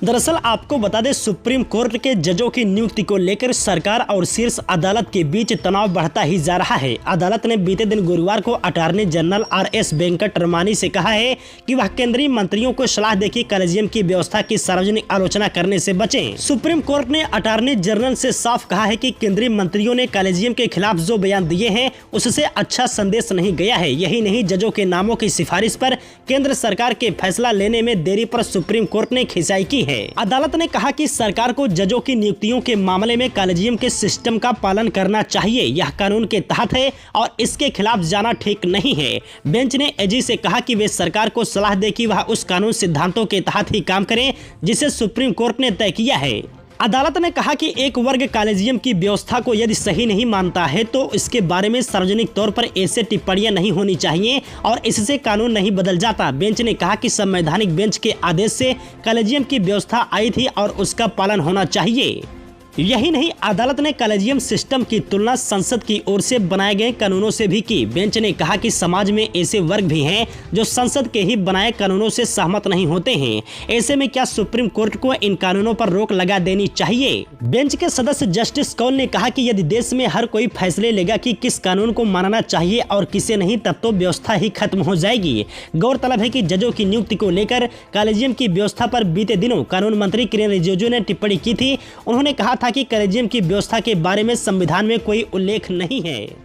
दरअसल आपको बता दें, सुप्रीम कोर्ट के जजों की नियुक्ति को लेकर सरकार और शीर्ष अदालत के बीच तनाव बढ़ता ही जा रहा है। अदालत ने बीते दिन गुरुवार को अटॉर्नी जनरल आर.एस. वेंकटरमणी से कहा है कि वह केंद्रीय मंत्रियों को सलाह दे कि कॉलेजियम की व्यवस्था की सार्वजनिक आलोचना करने से बचें। सुप्रीम कोर्ट ने अटॉर्नी जनरल से साफ कहा है कि केंद्रीय मंत्रियों ने कॉलेजियम के खिलाफ जो बयान दिए हैं उससे अच्छा संदेश नहीं गया है। यही नहीं, जजों के नामों की सिफारिश पर केंद्र सरकार के फैसला लेने में देरी पर सुप्रीम कोर्ट ने खिंचाई की है। अदालत ने कहा कि सरकार को जजों की नियुक्तियों के मामले में कॉलेजियम के सिस्टम का पालन करना चाहिए। यह कानून के तहत है और इसके खिलाफ जाना ठीक नहीं है। बेंच ने एजी से कहा कि वे सरकार को सलाह दे कि वह उस कानून सिद्धांतों के तहत ही काम करें जिसे सुप्रीम कोर्ट ने तय किया है। अदालत ने कहा कि एक वर्ग कॉलेजियम की व्यवस्था को यदि सही नहीं मानता है तो इसके बारे में सार्वजनिक तौर पर ऐसे टिप्पणियां नहीं होनी चाहिए और इससे कानून नहीं बदल जाता। बेंच ने कहा कि संवैधानिक बेंच के आदेश से कॉलेजियम की व्यवस्था आई थी और उसका पालन होना चाहिए। यही नहीं, अदालत ने कॉलेजियम सिस्टम की तुलना संसद की ओर से बनाए गए कानूनों से भी की। बेंच ने कहा कि समाज में ऐसे वर्ग भी हैं जो संसद के ही बनाए कानूनों से सहमत नहीं होते हैं। ऐसे में क्या सुप्रीम कोर्ट को इन कानूनों पर रोक लगा देनी चाहिए? बेंच के सदस्य जस्टिस कौल ने कहा कि यदि देश में हर कोई फैसले लेगा कि किस कानून को मानना चाहिए और किसे नहीं, तब तो व्यवस्था ही खत्म हो जाएगी। गौरतलब है कि जजों की नियुक्ति को लेकर कॉलेजियम की व्यवस्था पर बीते दिनों कानून मंत्री किरेन रिजिजू ने टिप्पणी की थी। उन्होंने कहा था कि कॉलेजियम की व्यवस्था के बारे में संविधान में कोई उल्लेख नहीं है।